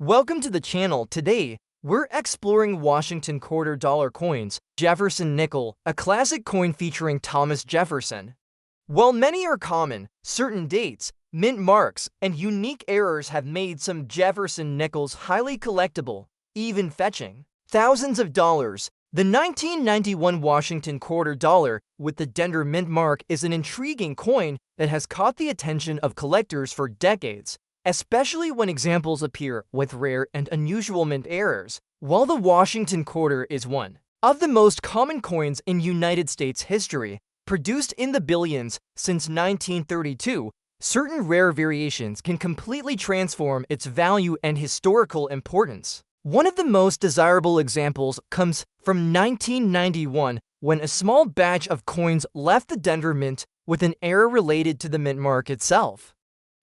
Welcome to the channel. Today, we're exploring Washington quarter dollar coins, Jefferson Nickel, a classic coin featuring Thomas Jefferson. While many are common, certain dates, mint marks, and unique errors have made some Jefferson Nickels highly collectible, even fetching thousands of dollars. The 1991 Washington quarter dollar with the Denver mint mark is an intriguing coin that has caught the attention of collectors for decades, especially when examples appear with rare and unusual mint errors. While the Washington quarter is one of the most common coins in United States history, produced in the billions since 1932, certain rare variations can completely transform its value and historical importance. One of the most desirable examples comes from 1991, when a small batch of coins left the Denver Mint with an error related to the mint mark itself.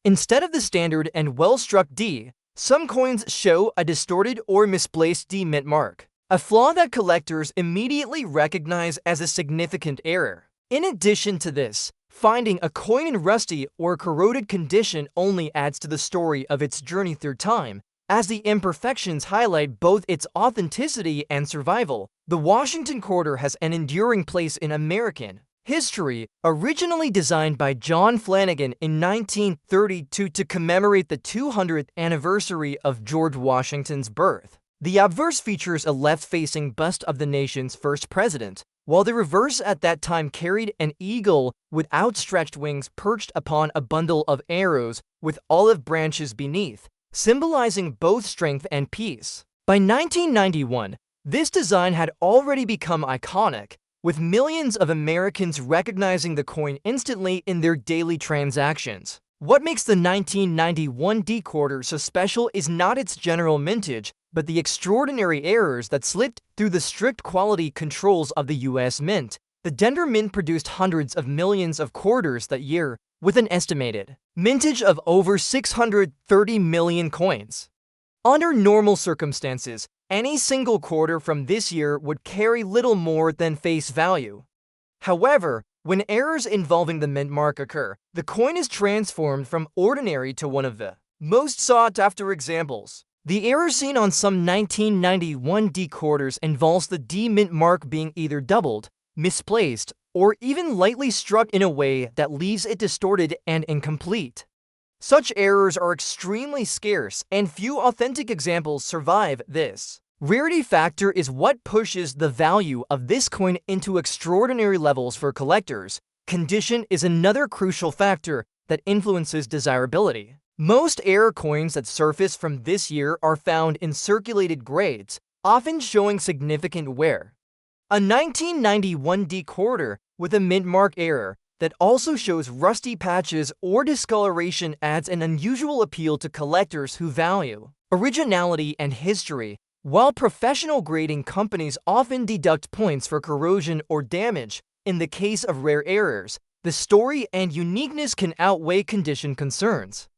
Instead of the standard and well-struck D, some coins show a distorted or misplaced D mint mark, a flaw that collectors immediately recognize as a significant error. In addition to this, finding a coin in rusty or corroded condition only adds to the story of its journey through time, as the imperfections highlight both its authenticity and survival. The Washington quarter has an enduring place in American history, originally designed by John Flanagan in 1932 to commemorate the 200th anniversary of George Washington's birth. The obverse features a left-facing bust of the nation's first president, while the reverse at that time carried an eagle with outstretched wings perched upon a bundle of arrows with olive branches beneath, symbolizing both strength and peace. By 1991, this design had already become iconic, with millions of Americans recognizing the coin instantly in their daily transactions. What makes the 1991 D quarter so special is not its general mintage, but the extraordinary errors that slipped through the strict quality controls of the U.S. Mint. The Denver Mint produced hundreds of millions of quarters that year, with an estimated mintage of over 630 million coins. Under normal circumstances, any single quarter from this year would carry little more than face value. However, when errors involving the mint mark occur, the coin is transformed from ordinary to one of the most sought-after examples. The error seen on some 1991 D quarters involves the D mint mark being either doubled, misplaced, or even lightly struck in a way that leaves it distorted and incomplete. Such errors are extremely scarce, and few authentic examples survive this. Rarity factor is what pushes the value of this coin into extraordinary levels for collectors. Condition is another crucial factor that influences desirability. Most error coins that surface from this year are found in circulated grades, often showing significant wear. A 1991 D quarter with a mint mark error that also shows rusty patches or discoloration adds an unusual appeal to collectors who value originality and history. While professional grading companies often deduct points for corrosion or damage, in the case of rare errors, the story and uniqueness can outweigh condition concerns.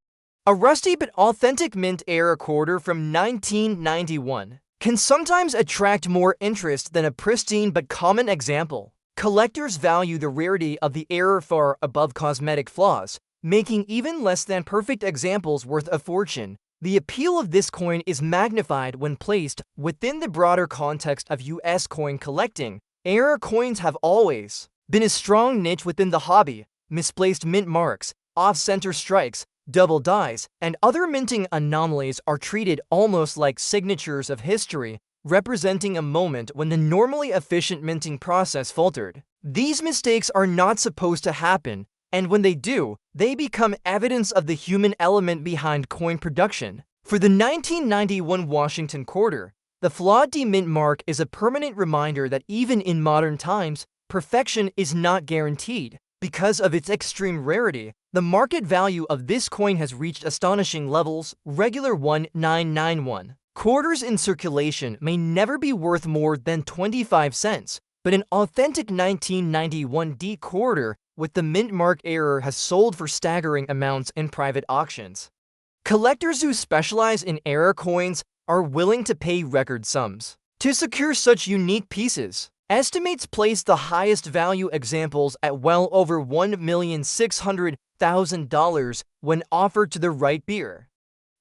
A rusty but authentic mint error quarter from 1991 can sometimes attract more interest than a pristine but common example. Collectors value the rarity of the error far above cosmetic flaws, making even less than perfect examples worth a fortune. The appeal of this coin is magnified when placed within the broader context of U.S. coin collecting. Error coins have always been a strong niche within the hobby. Misplaced mint marks, off-center strikes, double dies, and other minting anomalies are treated almost like signatures of history, representing a moment when the normally efficient minting process faltered. These mistakes are not supposed to happen, and when they do, they become evidence of the human element behind coin production. For the 1991 Washington quarter, the flawed D mint mark is a permanent reminder that even in modern times, perfection is not guaranteed. Because of its extreme rarity, the market value of this coin has reached astonishing levels. Regular 1991 quarters in circulation may never be worth more than 25 cents, but an authentic 1991 D quarter with the mint mark error has sold for staggering amounts in private auctions. Collectors who specialize in error coins are willing to pay record sums to secure such unique pieces. Estimates place the highest value examples at well over $1,600,000 when offered to the right bidder.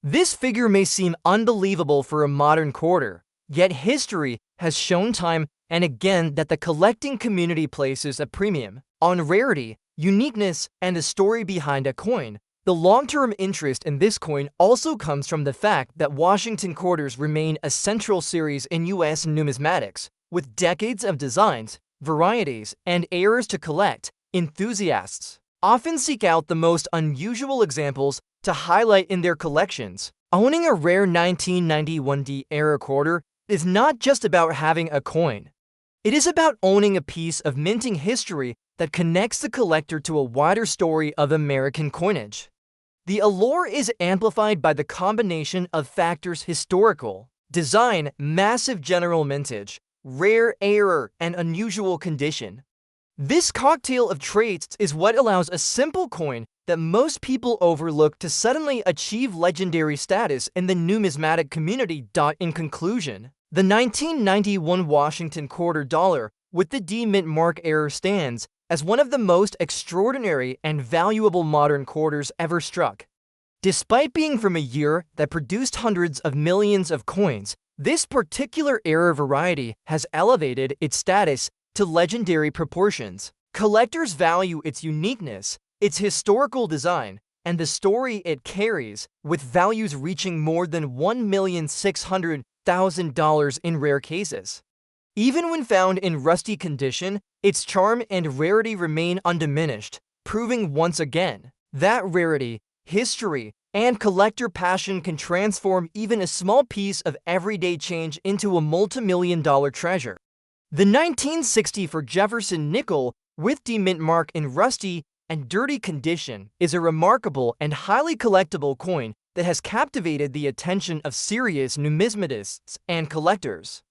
This figure may seem unbelievable for a modern quarter, yet history has shown time and again that the collecting community places a premium on rarity, uniqueness, and the story behind a coin. The long-term interest in this coin also comes from the fact that Washington quarters remain a central series in U.S. numismatics, with decades of designs, varieties, and eras to collect. Enthusiasts often seek out the most unusual examples to highlight in their collections. Owning a rare 1991 era quarter is not just about having a coin. It is about owning a piece of minting history that connects the collector to a wider story of American coinage. The allure is amplified by the combination of factors: historical, design, massive general mintage, rare error, and unusual condition. This cocktail of traits is what allows a simple coin that most people overlook to suddenly achieve legendary status in the numismatic community. In conclusion, the 1991 Washington quarter dollar with the D mint mark error stands as one of the most extraordinary and valuable modern quarters ever struck. Despite being from a year that produced hundreds of millions of coins, this particular error variety has elevated its status to legendary proportions. Collectors value its uniqueness, its historical design, and the story it carries, with values reaching more than $1,600,000 in rare cases. Even when found in rusty condition, its charm and rarity remain undiminished, proving once again that rarity, history, and collector passion can transform even a small piece of everyday change into a multi-million-dollar treasure. The 1960 for Jefferson Nickels with D mint mark in rusty and dirty condition is a remarkable and highly collectible coin that has captivated the attention of serious numismatists and collectors.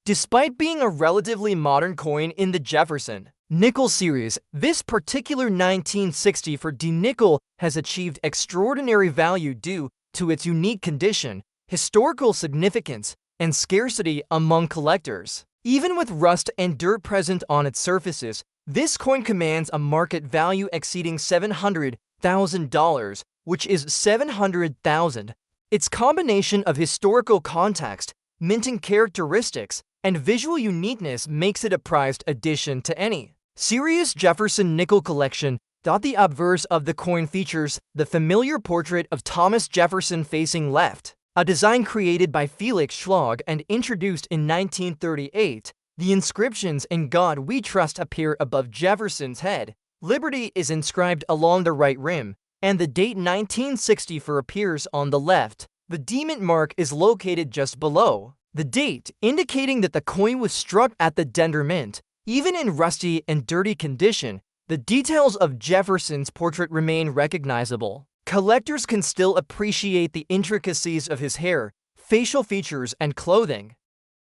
Despite being a relatively modern coin in the Jefferson Nickels series, this particular 1960 for D Nickels has achieved extraordinary value due to its unique condition, historical significance, and scarcity among collectors. Even with rust and dirt present on its surfaces, this coin commands a market value exceeding $700,000, which is 700,000. Its combination of historical context, minting characteristics, and visual uniqueness makes it a prized addition to any serious Jefferson Nickels collection. The obverse of the coin features the familiar portrait of Thomas Jefferson facing left, a design created by Felix Schlag and introduced in 1938. The inscriptions "In God We Trust" appear above Jefferson's head. Liberty is inscribed along the right rim, and the date 1964 appears on the left. The D mint mark is located just below the date, indicating that the coin was struck at the Denver Mint. Even in rusty and dirty condition, the details of Jefferson's portrait remain recognizable. Collectors can still appreciate the intricacies of his hair, facial features, and clothing.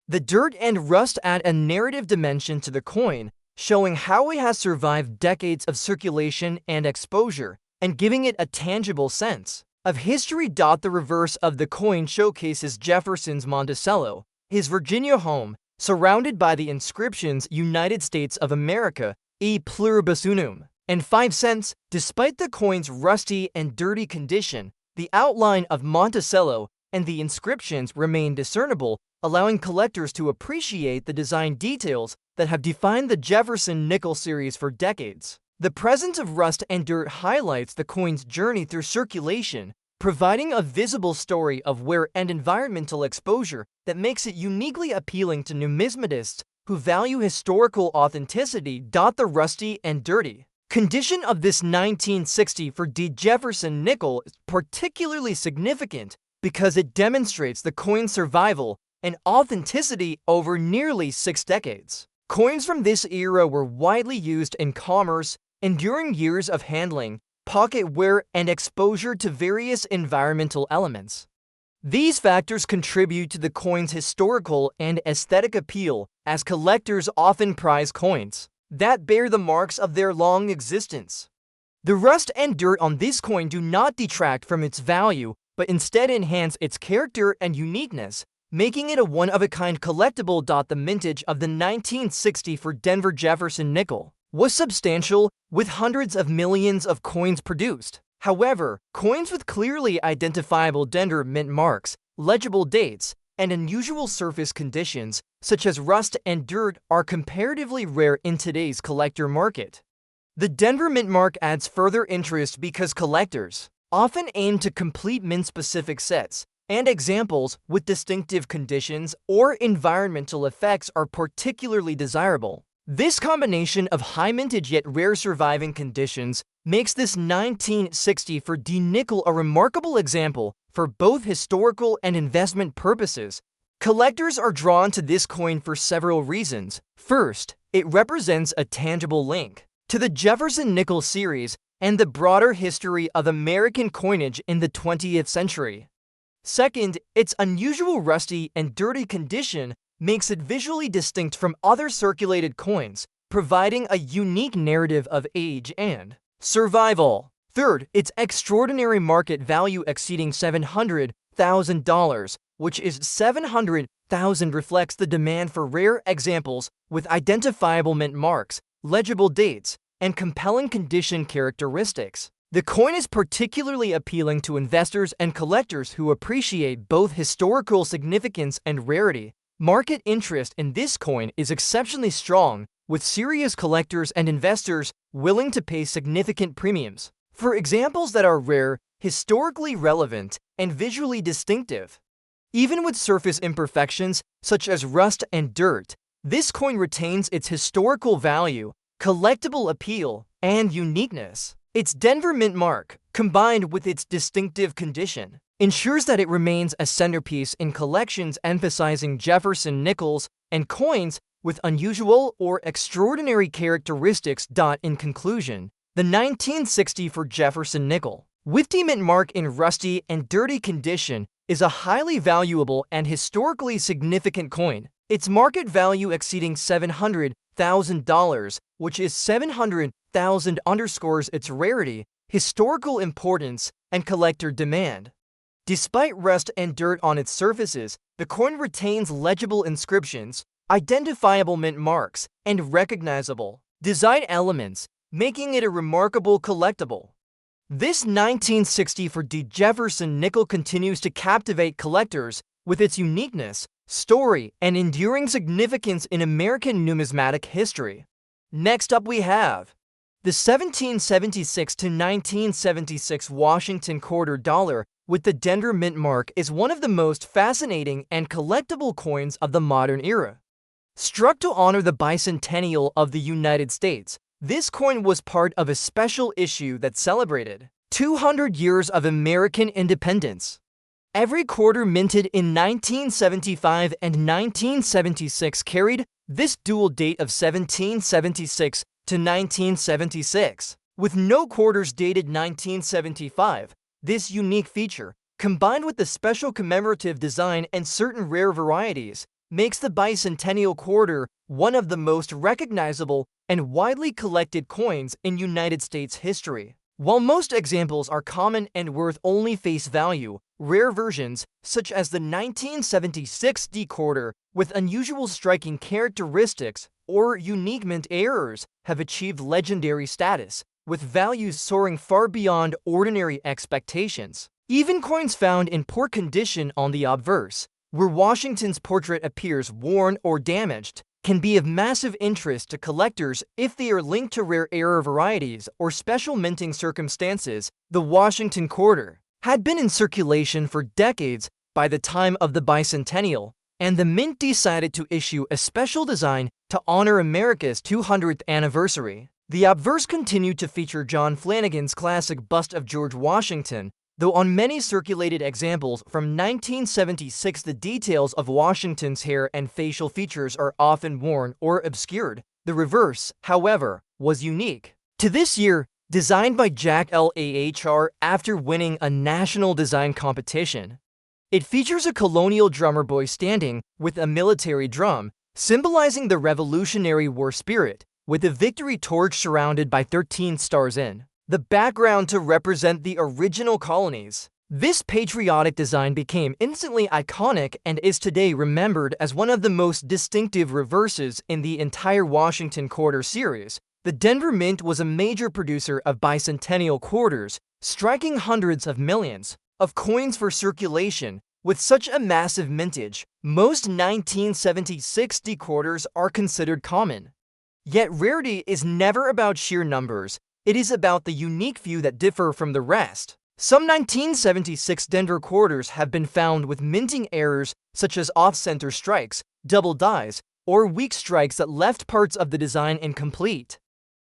The dirt and rust add a narrative dimension to the coin, showing how it has survived decades of circulation and exposure, and giving it a tangible sense of history. The reverse of the coin showcases Jefferson's Monticello, his Virginia home, surrounded by the inscriptions "United States of America, e pluribus unum," and 5 cents. Despite the coin's rusty and dirty condition, the outline of Monticello and the inscriptions remain discernible, allowing collectors to appreciate the design details that have defined the Jefferson Nickels series for decades. The presence of rust and dirt highlights the coin's journey through circulation, providing a visible story of wear and environmental exposure that makes it uniquely appealing to numismatists who value historical authenticity. The rusty and dirty condition of this 1960 for D Jefferson Nickels is particularly significant because it demonstrates the coin's survival and authenticity over nearly 6 decades. Coins from this era were widely used in commerce, enduring years of handling, pocket wear, and exposure to various environmental elements. These factors contribute to the coin's historical and aesthetic appeal, as collectors often prize coins that bear the marks of their long existence. The rust and dirt on this coin do not detract from its value, but instead enhance its character and uniqueness, making it a one-of-a-kind collectible. The mintage of the 1960 for Denver Jefferson Nickels was substantial, with hundreds of millions of coins produced. However, coins with clearly identifiable Denver mint marks, legible dates, and unusual surface conditions, such as rust and dirt, are comparatively rare in today's collector market. The Denver mint mark adds further interest because collectors often aim to complete mint-specific sets, and examples with distinctive conditions or environmental effects are particularly desirable. This combination of high mintage yet rare surviving conditions makes this 1964 D nickel a remarkable example for both historical and investment purposes. Collectors are drawn to this coin for several reasons. First, it represents a tangible link to the Jefferson Nickels series and the broader history of American coinage in the 20th century. Second, its unusual rusty and dirty condition makes it visually distinct from other circulated coins, providing a unique narrative of age and survival. Third, its extraordinary market value exceeding $700,000, which is $700,000, reflects the demand for rare examples with identifiable mint marks, legible dates, and compelling condition characteristics. The coin is particularly appealing to investors and collectors who appreciate both historical significance and rarity. Market interest in this coin is exceptionally strong, with serious collectors and investors willing to pay significant premiums for examples that are rare, historically relevant, and visually distinctive. Even with surface imperfections such as rust and dirt, this coin retains its historical value, collectible appeal, and uniqueness. Its Denver mint mark, combined with its distinctive condition, ensures that it remains a centerpiece in collections emphasizing Jefferson Nickels and coins with unusual or extraordinary characteristics. In conclusion, the 1964 Jefferson Nickels, with the mint mark in rusty and dirty condition, is a highly valuable and historically significant coin. Its market value exceeding $700,000, which is $700,000, underscores its rarity, historical importance, and collector demand. Despite rust and dirt on its surfaces, the coin retains legible inscriptions, identifiable mint marks, and recognizable design elements, making it a remarkable collectible. This 1964 D Jefferson Nickels continues to captivate collectors with its uniqueness, story, and enduring significance in American numismatic history. Next up we have the 1776 to 1976 Washington quarter dollar with the Denver mint mark is one of the most fascinating and collectible coins of the modern era. Struck to honor the bicentennial of the United States, this coin was part of a special issue that celebrated 200 years of American independence. Every quarter minted in 1975 and 1976 carried this dual date of 1776 to 1976, with no quarters dated 1975. This unique feature, combined with the special commemorative design and certain rare varieties, makes the bicentennial quarter one of the most recognizable and widely collected coins in United States history. While most examples are common and worth only face value, rare versions, such as the 1976 D quarter, with unusual striking characteristics or unique mint errors, have achieved legendary status, with values soaring far beyond ordinary expectations. Even coins found in poor condition on the obverse, where Washington's portrait appears worn or damaged, can be of massive interest to collectors if they are linked to rare error varieties or special minting circumstances. The Washington quarter had been in circulation for decades by the time of the bicentennial, and the mint decided to issue a special design to honor America's 200th anniversary. The obverse continued to feature John Flanagan's classic bust of George Washington, though on many circulated examples from 1976 the details of Washington's hair and facial features are often worn or obscured. The reverse, however, was unique to this year, designed by Jack Lahr after winning a national design competition. It features a colonial drummer boy standing with a military drum, symbolizing the Revolutionary War spirit, with a victory torch surrounded by 13 stars in the background to represent the original colonies. This patriotic design became instantly iconic and is today remembered as one of the most distinctive reverses in the entire Washington quarter series, The Denver Mint was a major producer of bicentennial quarters, striking hundreds of millions of coins for circulation. With such a massive mintage, most 1976 quarters are considered common. Yet rarity is never about sheer numbers, it is about the unique few that differ from the rest. Some 1976 Denver quarters have been found with minting errors such as off-center strikes, double dies, or weak strikes that left parts of the design incomplete.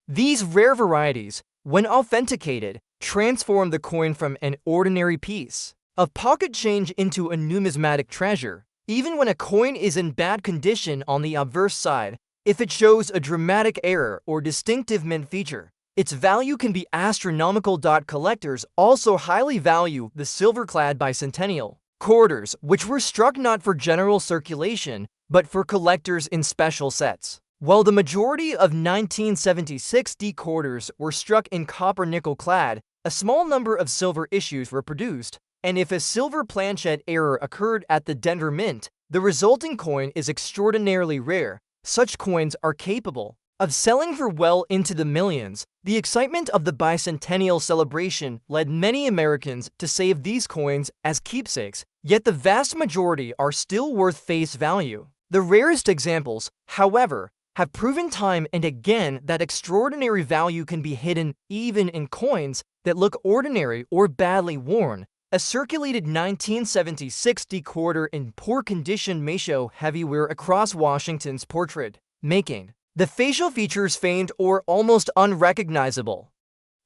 These rare varieties, when authenticated, transform the coin from an ordinary piece of pocket change into a numismatic treasure. Even when a coin is in bad condition on the obverse side, if it shows a dramatic error or distinctive mint feature, its value can be astronomical. Collectors also highly value the silver-clad bicentennial quarters, which were struck not for general circulation, but for collectors in special sets. While the majority of 1976 quarters were struck in copper-nickel clad, a small number of silver issues were produced, and if a silver planchet error occurred at the Denver Mint, the resulting coin is extraordinarily rare. Such coins are capable of selling for well into the millions. The excitement of the bicentennial celebration led many Americans to save these coins as keepsakes, yet the vast majority are still worth face value. The rarest examples, however, have proven time and again that extraordinary value can be hidden even in coins that look ordinary or badly worn. A circulated 1976 quarter in poor condition may show heavy wear across Washington's portrait, making the facial features faint or almost unrecognizable.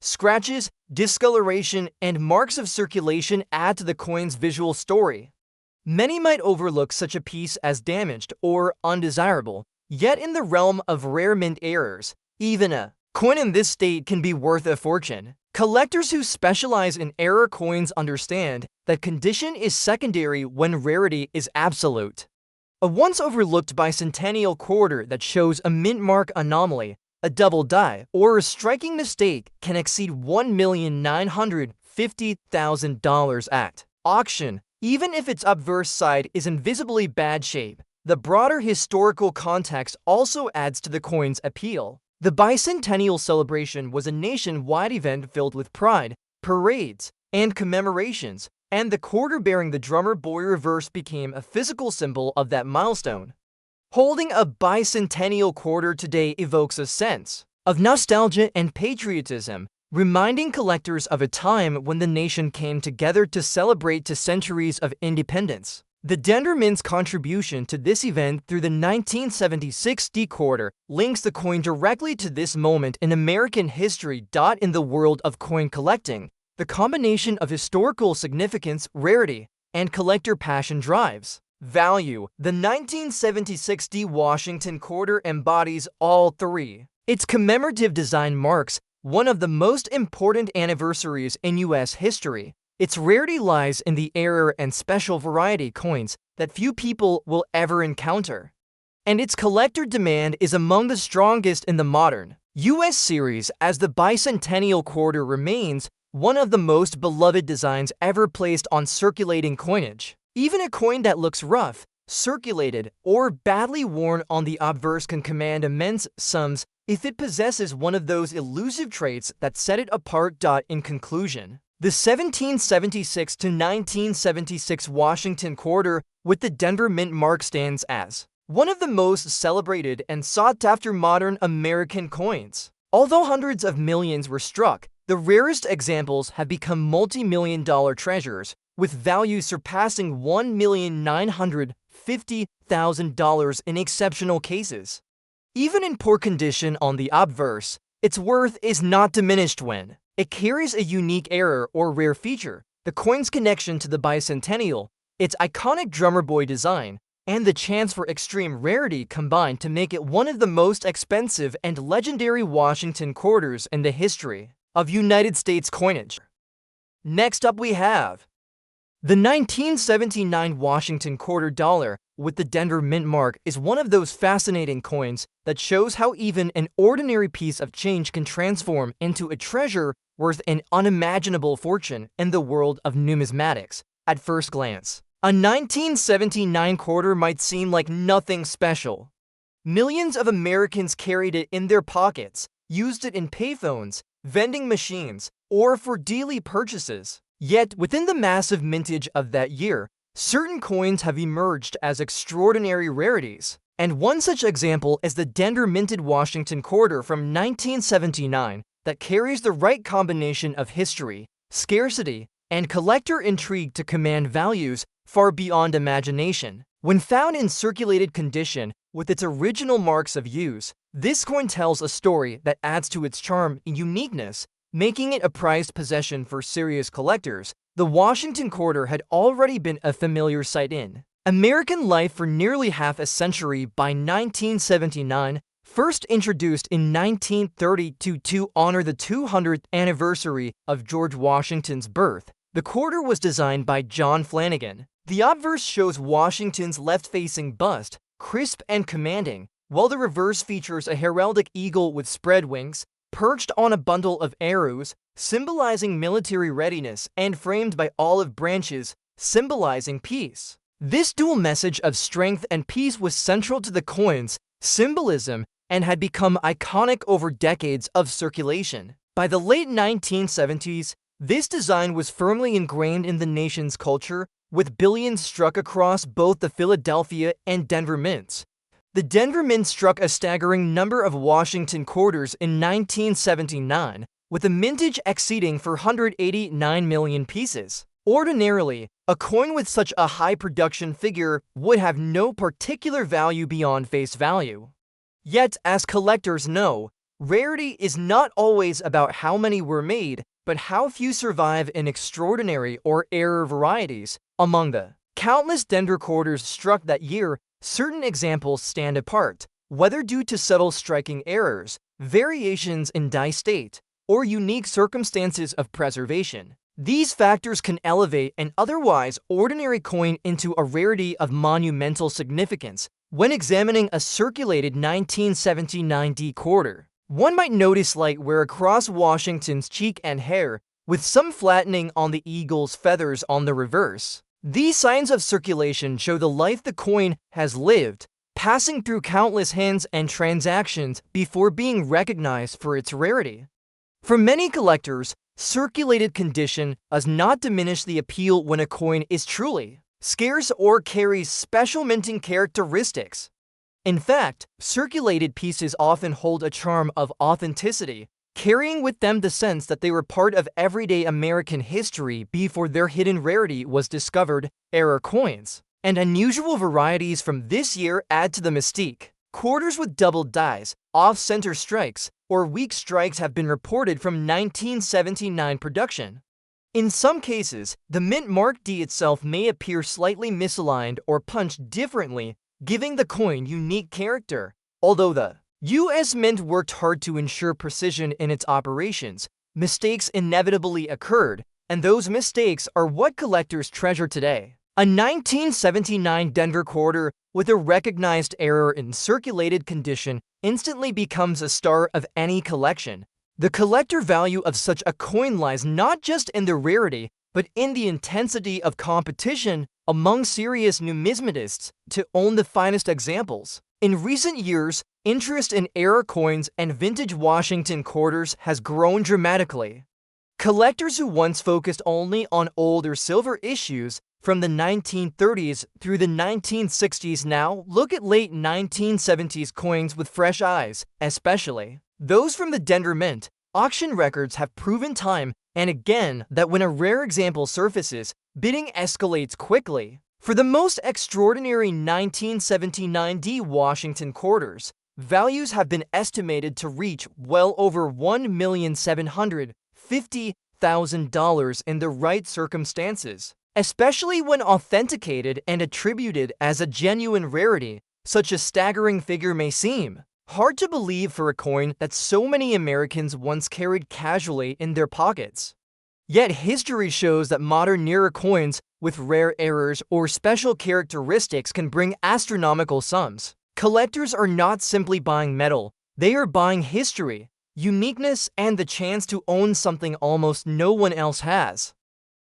Scratches, discoloration, and marks of circulation add to the coin's visual story. Many might overlook such a piece as damaged or undesirable, yet in the realm of rare mint errors, even a coin in this state can be worth a fortune. Collectors who specialize in error coins understand that condition is secondary when rarity is absolute. A once overlooked bicentennial quarter that shows a mint mark anomaly, a double die, or a striking mistake can exceed $1,950,000 at auction, even if its obverse side is in visibly bad shape. The broader historical context also adds to the coin's appeal. The bicentennial celebration was a nationwide event filled with pride, parades, and commemorations, and the quarter bearing the drummer boy reverse became a physical symbol of that milestone. Holding a bicentennial quarter today evokes a sense of nostalgia and patriotism, reminding collectors of a time when the nation came together to celebrate 2 centuries of independence. The Denver Mint's contribution to this event through the 1976 quarter links the coin directly to this moment in American history. In the world of coin collecting, the combination of historical significance, rarity, and collector passion drives value. The 1976 Washington quarter embodies all three. Its commemorative design marks one of the most important anniversaries in U.S. history. Its rarity lies in the error and special variety coins that few people will ever encounter. And its collector demand is among the strongest in the modern U.S. series, as the bicentennial quarter remains one of the most beloved designs ever placed on circulating coinage. Even a coin that looks rough, circulated, or badly worn on the obverse can command immense sums if it possesses one of those elusive traits that set it apart. In conclusion, the 1776 to 1976 Washington quarter with the Denver Mint mark stands as one of the most celebrated and sought-after modern American coins. Although hundreds of millions were struck, the rarest examples have become multi-million-dollar treasures, with values surpassing $1,950,000 in exceptional cases. Even in poor condition on the obverse, its worth is not diminished when it carries a unique error or rare feature. The coin's connection to the bicentennial, its iconic drummer boy design, and the chance for extreme rarity combine to make it one of the most expensive and legendary Washington quarters in the history of United States coinage. Next up we have the 1979 Washington quarter dollar with the Denver Mint mark is one of those fascinating coins that shows how even an ordinary piece of change can transform into a treasure worth an unimaginable fortune in the world of numismatics. At first glance, a 1979 quarter might seem like nothing special. Millions of Americans carried it in their pockets, used it in payphones, vending machines, or for daily purchases. Yet, within the massive mintage of that year, certain coins have emerged as extraordinary rarities. And one such example is the Denver minted Washington quarter from 1979 that carries the right combination of history, scarcity, and collector intrigue to command values far beyond imagination. When found in circulated condition with its original marks of use, this coin tells a story that adds to its charm and uniqueness, making it a prized possession for serious collectors. The Washington quarter had already been a familiar sight in American life for nearly half a century by 1979, first introduced in 1932 to honor the 200th anniversary of George Washington's birth. The quarter was designed by John Flanagan. The obverse shows Washington's left-facing bust, crisp and commanding, while the reverse features a heraldic eagle with spread wings, perched on a bundle of arrows, symbolizing military readiness, and framed by olive branches, symbolizing peace. This dual message of strength and peace was central to the coin's symbolism and had become iconic over decades of circulation. By the late 1970s, this design was firmly ingrained in the nation's culture, with billions struck across both the Philadelphia and Denver mints. The Denver mint struck a staggering number of Washington quarters in 1979, with a mintage exceeding 489 million pieces. Ordinarily, a coin with such a high production figure would have no particular value beyond face value. Yet, as collectors know, rarity is not always about how many were made, but how few survive in extraordinary or rare varieties. Among the countless Denver quarters struck that year, certain examples stand apart, whether due to subtle striking errors, variations in die state, or unique circumstances of preservation. These factors can elevate an otherwise ordinary coin into a rarity of monumental significance. When examining a circulated 1979 D quarter, one might notice light wear across Washington's cheek and hair, with some flattening on the eagle's feathers on the reverse. These signs of circulation show the life the coin has lived, passing through countless hands and transactions before being recognized for its rarity. For many collectors, circulated condition does not diminish the appeal when a coin is truly scarce or carries special minting characteristics. In fact, circulated pieces often hold a charm of authenticity, carrying with them the sense that they were part of everyday American history before their hidden rarity was discovered. Error coins and unusual varieties from this year add to the mystique. Quarters with doubled dies, off-center strikes, or weak strikes have been reported from 1979 production. In some cases, the mint mark D itself may appear slightly misaligned or punched differently, giving the coin unique character. Although the U.S. Mint worked hard to ensure precision in its operations, mistakes inevitably occurred, and those mistakes are what collectors treasure today. A 1979 Denver quarter with a recognized error in circulated condition instantly becomes a star of any collection. The collector value of such a coin lies not just in the rarity, but in the intensity of competition among serious numismatists to own the finest examples. In recent years, interest in error coins and vintage Washington quarters has grown dramatically. Collectors who once focused only on older silver issues from the 1930s through the 1960s now look at late 1970s coins with fresh eyes, especially those from the Denver Mint. Auction records have proven time and again that when a rare example surfaces, bidding escalates quickly. For the most extraordinary 1979 D Washington quarters, values have been estimated to reach well over $1,750,000 in the right circumstances, especially when authenticated and attributed as a genuine rarity. Such a staggering figure may seem hard to believe for a coin that so many Americans once carried casually in their pockets. Yet history shows that modern nearer coins with rare errors or special characteristics can bring astronomical sums. Collectors are not simply buying metal, they are buying history, uniqueness, and the chance to own something almost no one else has.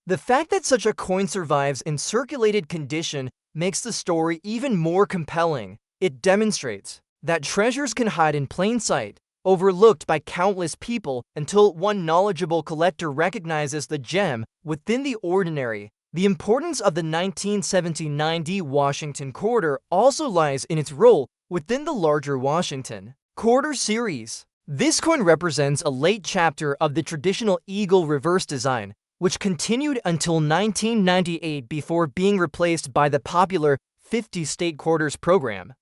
The fact that such a coin survives in circulated condition makes the story even more compelling. It demonstrates that treasures can hide in plain sight, overlooked by countless people until one knowledgeable collector recognizes the gem within the ordinary. The importance of the 1979 D Washington quarter also lies in its role within the larger Washington quarter series. This coin represents a late chapter of the traditional eagle reverse design, which continued until 1998 before being replaced by the popular 50 state quarters program.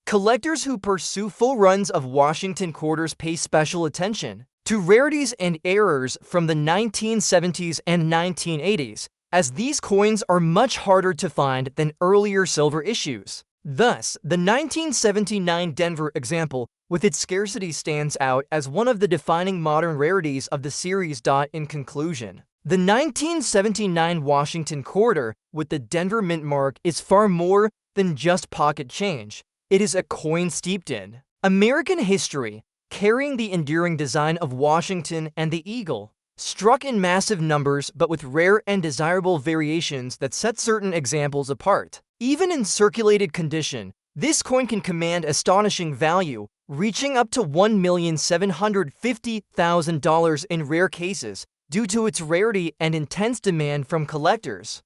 Collectors who pursue full runs of Washington quarters pay special attention to rarities and errors from the 1970s and 1980s, as these coins are much harder to find than earlier silver issues. Thus, the 1979 Denver example with its scarcity stands out as one of the defining modern rarities of the series. In conclusion, the 1979 Washington quarter with the Denver mint mark is far more than just pocket change. It is a coin steeped in American history, carrying the enduring design of Washington and the eagle, struck in massive numbers but with rare and desirable variations that set certain examples apart. Even in circulated condition, this coin can command astonishing value, reaching up to $1,750,000 in rare cases due to its rarity and intense demand from collectors.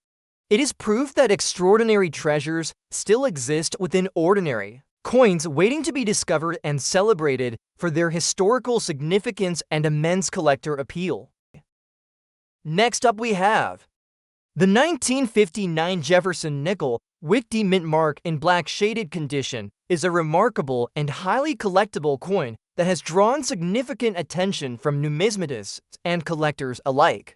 It is proof that extraordinary treasures still exist within ordinary coins, waiting to be discovered and celebrated for their historical significance and immense collector appeal. Next up we have the 1959 Jefferson Nickel Wickedy mint mark in black shaded condition is a remarkable and highly collectible coin that has drawn significant attention from numismatists and collectors alike.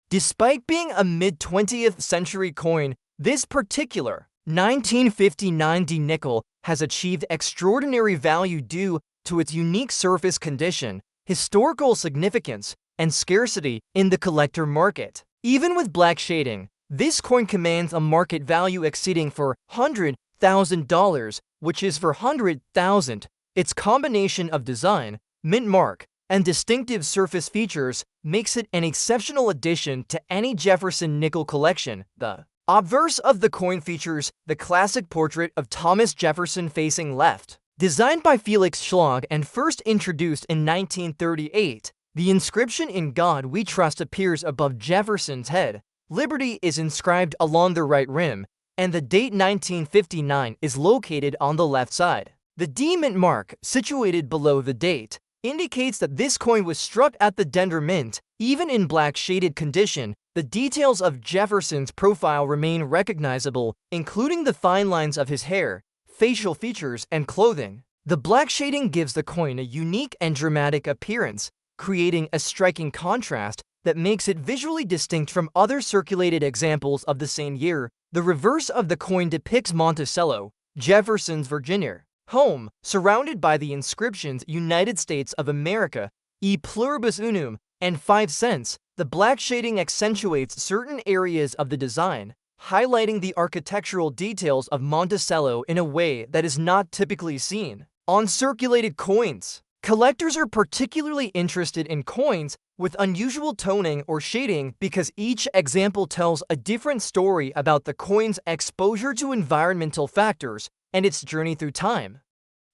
Despite being a mid-20th century coin, this particular 1959 D nickel has achieved extraordinary value due to its unique surface condition, historical significance, and scarcity in the collector market. Even with black shading, this coin commands a market value exceeding $100,000, which is for 100,000. Its combination of design, mint mark, and distinctive surface features makes it an exceptional addition to any Jefferson nickel collection. The obverse of the coin features the classic portrait of Thomas Jefferson facing left. Designed by Felix Schlag and first introduced in 1938, the inscription "In God We Trust" appears above Jefferson's head. Liberty is inscribed along the right rim, and the date 1959 is located on the left side. The D mint mark, situated below the date, indicates that this coin was struck at the Denver Mint. Even in black shaded condition, the details of Jefferson's profile remain recognizable, including the fine lines of his hair, facial features, and clothing. The black shading gives the coin a unique and dramatic appearance, creating a striking contrast that makes it visually distinct from other circulated examples of the same year. The reverse of the coin depicts Monticello, Jefferson's Virginia home, surrounded by the inscriptions "United States of America, E Pluribus Unum," and 5 cents. The black shading accentuates certain areas of the design, highlighting the architectural details of Monticello in a way that is not typically seen on circulated coins. Collectors are particularly interested in coins with unusual toning or shading because each example tells a different story about the coin's exposure to environmental factors and its journey through time.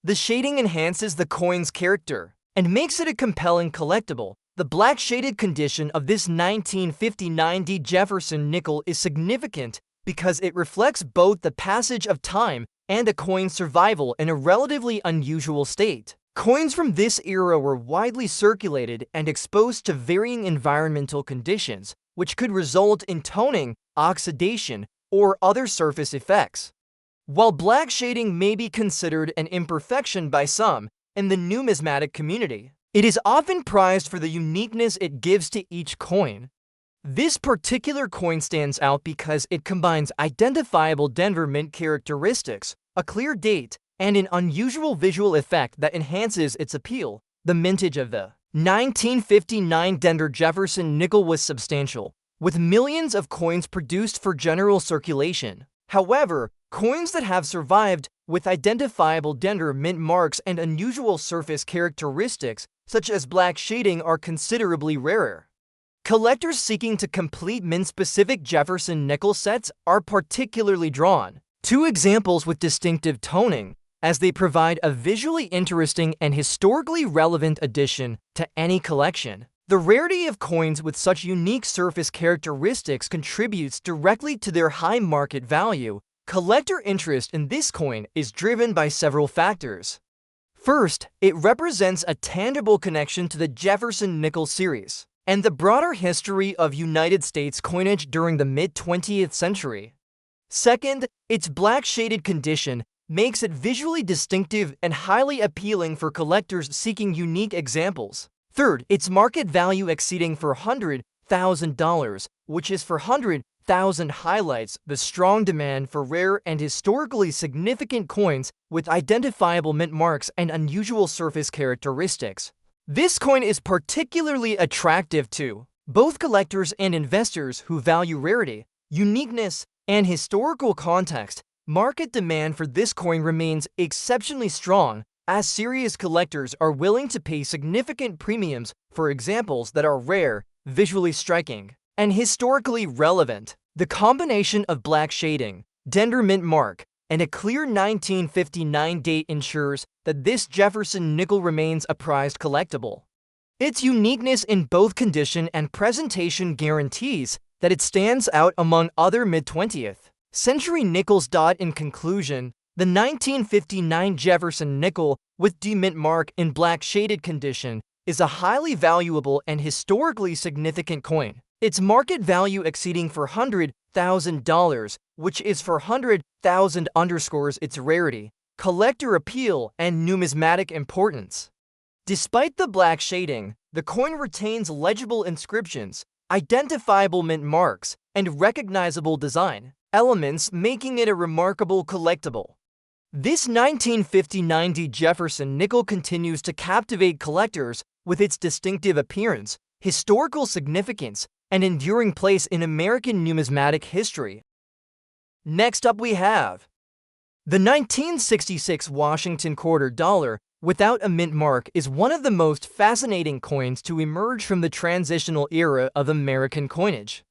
The shading enhances the coin's character and makes it a compelling collectible. The black shaded condition of this 1959 D Jefferson nickel is significant because it reflects both the passage of time and a coin's survival in a relatively unusual state. Coins from this era were widely circulated and exposed to varying environmental conditions, which could result in toning, oxidation, or other surface effects. While black shading may be considered an imperfection by some in the numismatic community, it is often prized for the uniqueness it gives to each coin. This particular coin stands out because it combines identifiable Denver Mint characteristics, a clear date, and an unusual visual effect that enhances its appeal. The mintage of the 1959 Denver Jefferson nickel was substantial, with millions of coins produced for general circulation. However, coins that have survived with identifiable Denver Mint marks and unusual surface characteristics, such as black shading, are considerably rarer. Collectors seeking to complete mint-specific Jefferson nickel sets are particularly drawn to examples with distinctive toning, as they provide a visually interesting and historically relevant addition to any collection. The rarity of coins with such unique surface characteristics contributes directly to their high market value. Collector interest in this coin is driven by several factors. First, it represents a tangible connection to the Jefferson Nickels series and the broader history of United States coinage during the mid-20th century. Second, its black shaded condition makes it visually distinctive and highly appealing for collectors seeking unique examples. Third, its market value exceeding $400,000, which is 400,000 highlights the strong demand for rare and historically significant coins with identifiable mint marks and unusual surface characteristics. This coin is particularly attractive to both collectors and investors who value rarity, uniqueness, and historical context. Market demand for this coin remains exceptionally strong, as serious collectors are willing to pay significant premiums for examples that are rare, visually striking, and historically relevant. The combination of black shading, Denver mint mark, and a clear 1959 date ensures that this Jefferson nickel remains a prized collectible. Its uniqueness in both condition and presentation guarantees that it stands out among other mid-20th century nickels. In conclusion, the 1959 Jefferson nickel with D mint mark in black shaded condition is a highly valuable and historically significant coin. Its market value exceeding $400,000, which is 400,000 underscores its rarity, collector appeal, and numismatic importance. Despite the black shading, the coin retains legible inscriptions, identifiable mint marks, and recognizable design elements, making it a remarkable collectible. This 1959 D Jefferson nickel continues to captivate collectors with its distinctive appearance, historical significance, and enduring place in American numismatic history. Next up we have the 1966 Washington quarter dollar without a mint mark is one of the most fascinating coins to emerge from the transitional era of American coinage.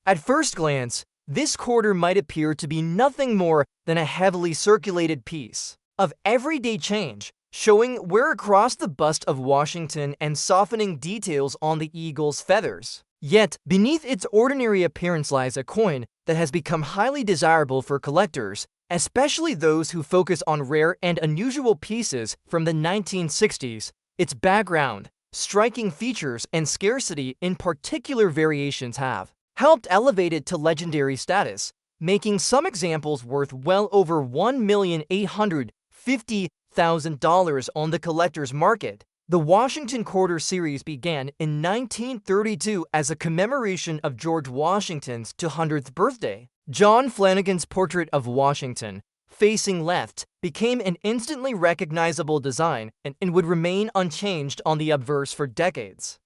At first glance, this quarter might appear to be nothing more than a heavily circulated piece of everyday change, showing wear across the bust of Washington and softening details on the eagle's feathers. Yet, beneath its ordinary appearance lies a coin that has become highly desirable for collectors, especially those who focus on rare and unusual pieces from the 1960s. Its background, striking features, and scarcity in particular variations have helped elevate it to legendary status, making some examples worth well over $1,850,000 on the collector's market. The Washington quarter series began in 1932 as a commemoration of George Washington's 200th birthday. John Flanagan's portrait of Washington, facing left, became an instantly recognizable design and would remain unchanged on the obverse for decades.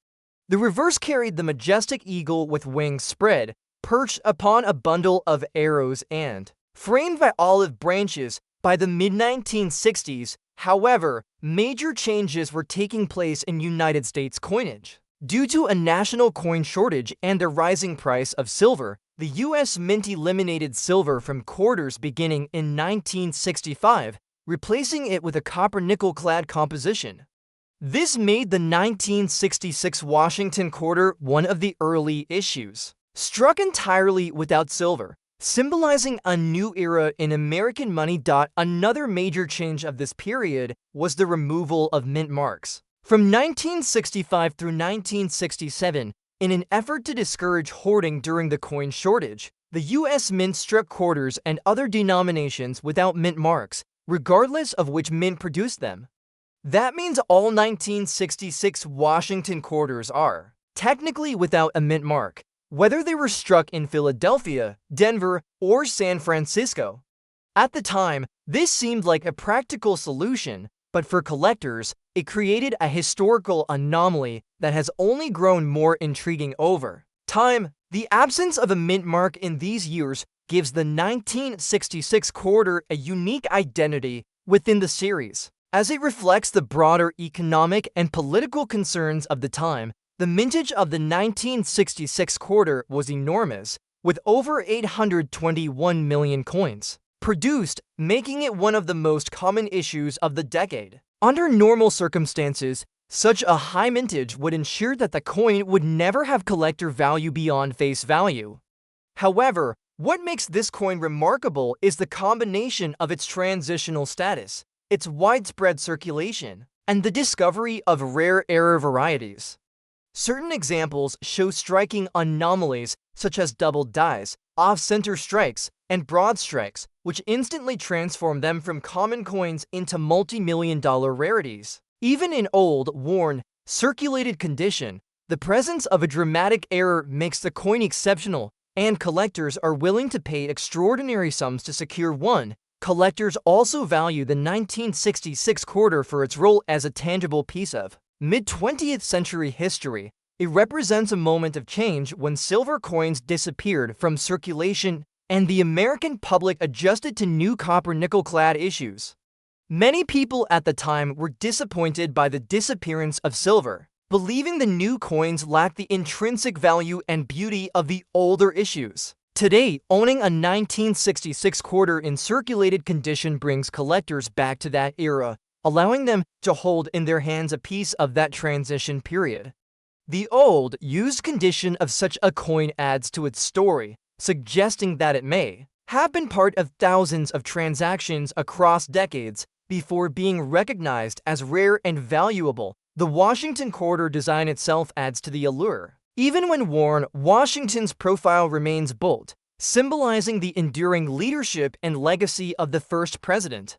The reverse carried the majestic eagle with wings spread, perched upon a bundle of arrows and framed by olive branches. By the mid-1960s, however, major changes were taking place in United States coinage. Due to a national coin shortage and the rising price of silver, the U.S. Mint eliminated silver from quarters beginning in 1965, replacing it with a copper-nickel-clad composition. This made the 1966 Washington quarter one of the early issues struck entirely without silver, symbolizing a new era in American money. Another major change of this period was the removal of mint marks. From 1965 through 1967, in an effort to discourage hoarding during the coin shortage, the U.S. Mint struck quarters and other denominations without mint marks, regardless of which mint produced them. That means all 1966 Washington quarters are technically without a mint mark, whether they were struck in Philadelphia, Denver, or San Francisco. At the time, this seemed like a practical solution, but for collectors, it created a historical anomaly that has only grown more intriguing over time. The absence of a mint mark in these years gives the 1966 quarter a unique identity within the series, as it reflects the broader economic and political concerns of the time. The mintage of the 1966 quarter was enormous, with over 821 million coins produced, making it one of the most common issues of the decade. Under normal circumstances, such a high mintage would ensure that the coin would never have collector value beyond face value. However, what makes this coin remarkable is the combination of its transitional status, its widespread circulation, and the discovery of rare error varieties. Certain examples show striking anomalies such as double dies, off-center strikes, and broad strikes, which instantly transform them from common coins into multi-million-dollar rarities. Even in old, worn, circulated condition, the presence of a dramatic error makes the coin exceptional, and collectors are willing to pay extraordinary sums to secure one. Collectors also value the 1966 quarter for its role as a tangible piece of mid-20th century history. It represents a moment of change when silver coins disappeared from circulation and the American public adjusted to new copper-nickel-clad issues. Many people at the time were disappointed by the disappearance of silver, believing the new coins lacked the intrinsic value and beauty of the older issues. Today, owning a 1966 quarter in circulated condition brings collectors back to that era, allowing them to hold in their hands a piece of that transition period. The old, used condition of such a coin adds to its story, suggesting that it may have been part of thousands of transactions across decades before being recognized as rare and valuable. The Washington quarter design itself adds to the allure. Even when worn, Washington's profile remains bold, symbolizing the enduring leadership and legacy of the first president.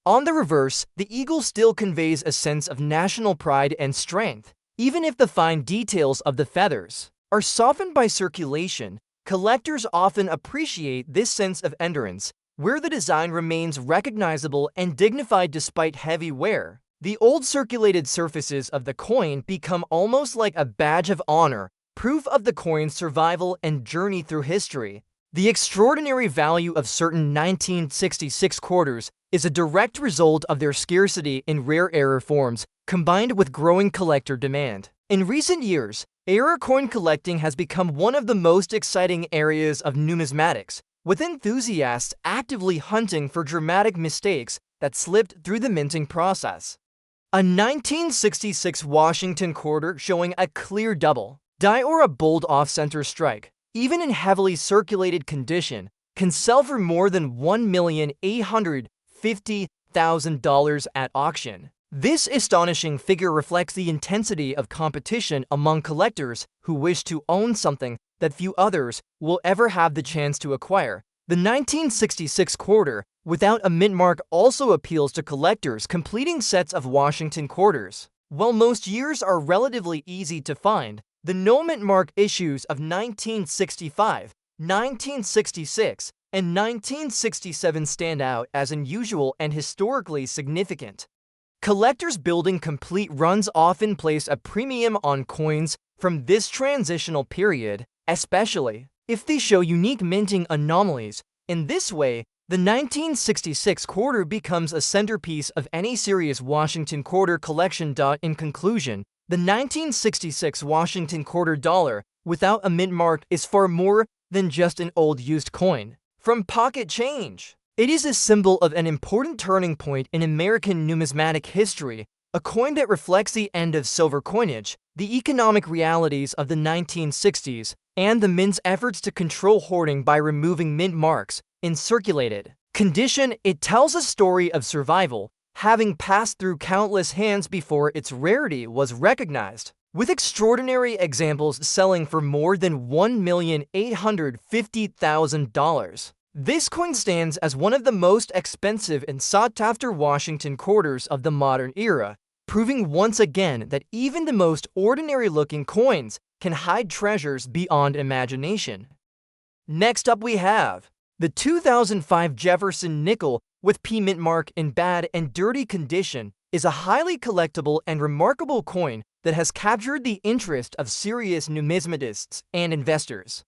On the reverse, the eagle still conveys a sense of national pride and strength, even if the fine details of the feathers are softened by circulation. Collectors often appreciate this sense of endurance, where the design remains recognizable and dignified despite heavy wear. The old circulated surfaces of the coin become almost like a badge of honor, proof of the coin's survival and journey through history. The extraordinary value of certain 1966 quarters is a direct result of their scarcity in rare error forms, combined with growing collector demand. In recent years, error coin collecting has become one of the most exciting areas of numismatics, with enthusiasts actively hunting for dramatic mistakes that slipped through the minting process. A 1966 Washington quarter showing a clear double die or a bold off-center strike, even in heavily circulated condition, can sell for more than $1,850,000 at auction. This astonishing figure reflects the intensity of competition among collectors who wish to own something that few others will ever have the chance to acquire. The 1966 quarter, without a mint mark, also appeals to collectors completing sets of Washington quarters. While most years are relatively easy to find, the no mint mark issues of 1965, 1966, and 1967 stand out as unusual and historically significant. Collectors building complete runs often place a premium on coins from this transitional period, especially if they show unique minting anomalies. In this way, the 1966 quarter becomes a centerpiece of any serious Washington quarter collection. In conclusion, the 1966 Washington quarter dollar, without a mint mark, is far more than just an old used coin. From pocket change, it is a symbol of an important turning point in American numismatic history, a coin that reflects the end of silver coinage, the economic realities of the 1960s, and the mint's efforts to control hoarding by removing mint marks in circulated condition. It tells a story of survival, having passed through countless hands before its rarity was recognized, with extraordinary examples selling for more than $1,850,000. This coin stands as one of the most expensive and sought-after Washington quarters of the modern era, proving once again that even the most ordinary-looking coins can hide treasures beyond imagination. Next up we have the 2005 Jefferson Nickel with P mint mark in bad and dirty condition is a highly collectible and remarkable coin that has captured the interest of serious numismatists and investors.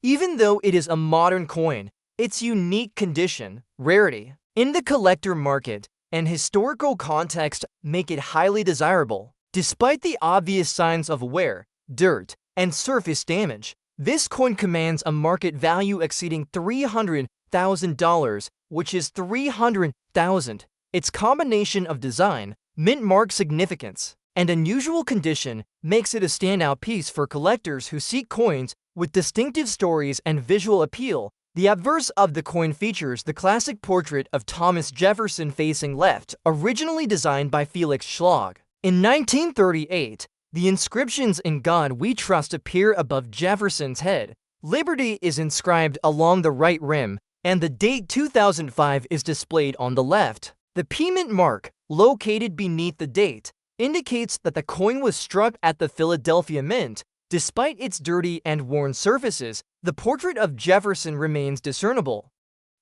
Even though it is a modern coin, its unique condition, rarity, in the collector market, and historical context make it highly desirable. Despite the obvious signs of wear, dirt, and surface damage, this coin commands a market value exceeding $300,000 $300,000, which is 300,000. Its combination of design, mint mark significance, and unusual condition makes it a standout piece for collectors who seek coins with distinctive stories and visual appeal. The obverse of the coin features the classic portrait of Thomas Jefferson facing left, originally designed by Felix Schlag. In 1938, the inscriptions "In God We Trust" appear above Jefferson's head. Liberty is inscribed along the right rim, and the date 2005 is displayed on the left. The P mint mark, located beneath the date, indicates that the coin was struck at the Philadelphia Mint. Despite its dirty and worn surfaces, the portrait of Jefferson remains discernible.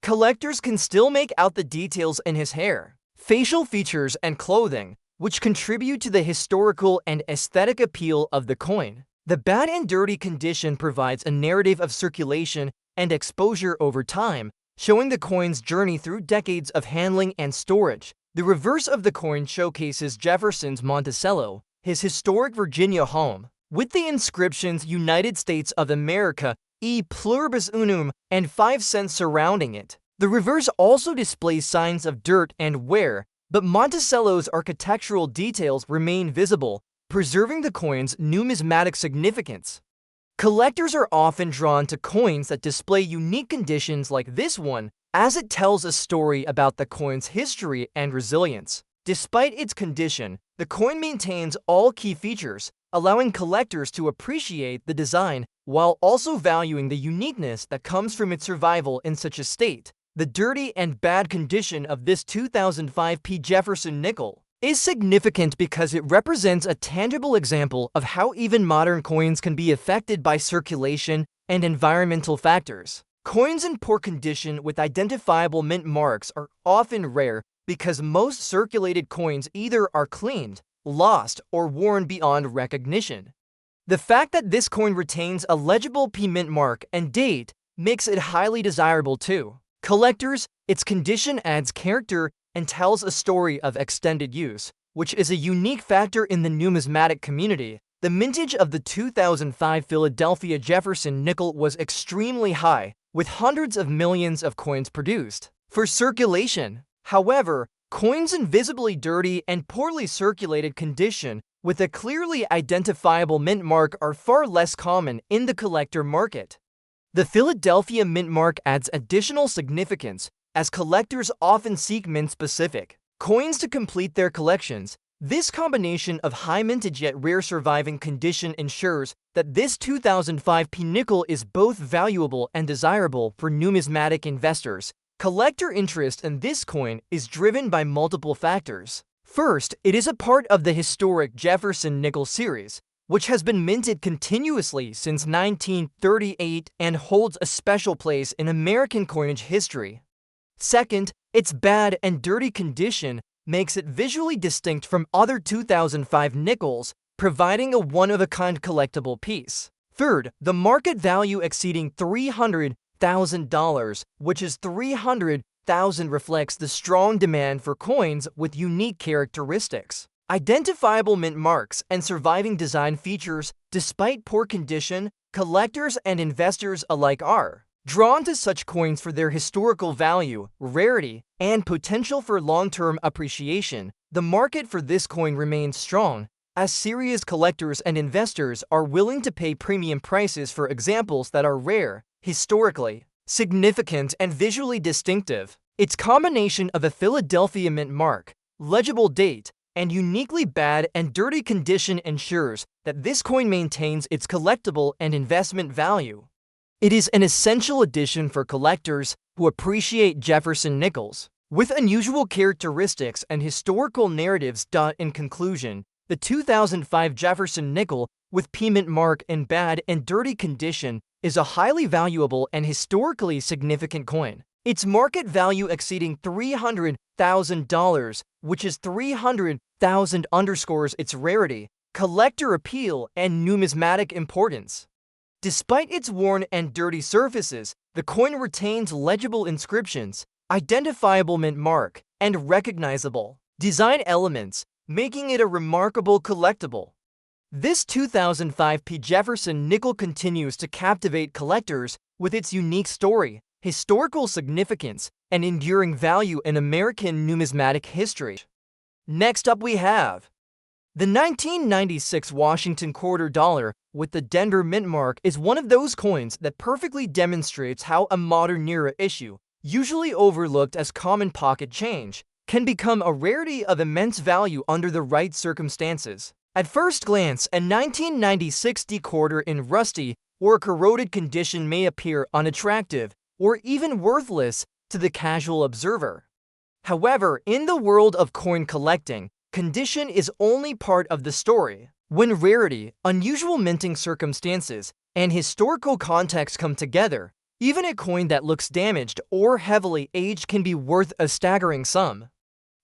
Collectors can still make out the details in his hair, facial features, and clothing, which contribute to the historical and aesthetic appeal of the coin. The bad and dirty condition provides a narrative of circulation and exposure over time, showing the coin's journey through decades of handling and storage. The reverse of the coin showcases Jefferson's Monticello, his historic Virginia home, with the inscriptions "United States of America, E Pluribus Unum," and 5 cents surrounding it. The reverse also displays signs of dirt and wear, but Monticello's architectural details remain visible, preserving the coin's numismatic significance. Collectors are often drawn to coins that display unique conditions like this one, as it tells a story about the coin's history and resilience. Despite its condition, the coin maintains all key features, allowing collectors to appreciate the design while also valuing the uniqueness that comes from its survival in such a state. The dirty and bad condition of this 2005 P. Jefferson nickel is significant because it represents a tangible example of how even modern coins can be affected by circulation and environmental factors. Coins in poor condition with identifiable mint marks are often rare because most circulated coins either are cleaned, lost, or worn beyond recognition. The fact that this coin retains a legible P mint mark and date makes it highly desirable too. Collectors, its condition adds character and tells a story of extended use, which is a unique factor in the numismatic community. The mintage of the 2005 Philadelphia Jefferson nickel was extremely high, with hundreds of millions of coins produced for circulation. However, coins in visibly dirty and poorly circulated condition with a clearly identifiable mint mark are far less common in the collector market. The Philadelphia mint mark adds additional significance, as collectors often seek mint-specific coins to complete their collections. This combination of high mintage yet rare surviving condition ensures that this 2005 P nickel is both valuable and desirable for numismatic investors. Collector interest in this coin is driven by multiple factors. First, it is a part of the historic Jefferson nickel series, which has been minted continuously since 1938 and holds a special place in American coinage history. Second, its bad and dirty condition makes it visually distinct from other 2005 nickels, providing a one-of-a-kind collectible piece. Third, the market value exceeding $300,000, which is 300,000, reflects the strong demand for coins with unique characteristics, identifiable mint marks, and surviving design features. Despite poor condition, collectors and investors alike are drawn to such coins for their historical value, rarity, and potential for long-term appreciation. The market for this coin remains strong, as serious collectors and investors are willing to pay premium prices for examples that are rare, historically significant, and visually distinctive. Its combination of a Philadelphia mint mark, legible date, and uniquely bad and dirty condition ensures that this coin maintains its collectible and investment value. It is an essential addition for collectors who appreciate Jefferson nickels, with unusual characteristics and historical narratives. In conclusion, the 2005 Jefferson nickel with P mint mark in bad and dirty condition is a highly valuable and historically significant coin. Its market value exceeding $300,000, which is 300,000, underscores its rarity, collector appeal, and numismatic importance. Despite its worn and dirty surfaces, the coin retains legible inscriptions, identifiable mint mark, and recognizable design elements, making it a remarkable collectible. This 2005 P. Jefferson nickel continues to captivate collectors with its unique story, historical significance, and enduring value in American numismatic history. Next up we have the 1996 Washington quarter dollar with the Denver Mint mark is one of those coins that perfectly demonstrates how a modern-era issue, usually overlooked as common pocket change, can become a rarity of immense value under the right circumstances. At first glance, a 1996 quarter in rusty or corroded condition may appear unattractive or even worthless to the casual observer. However, in the world of coin collecting, condition is only part of the story. When rarity, unusual minting circumstances, and historical context come together, even a coin that looks damaged or heavily aged can be worth a staggering sum.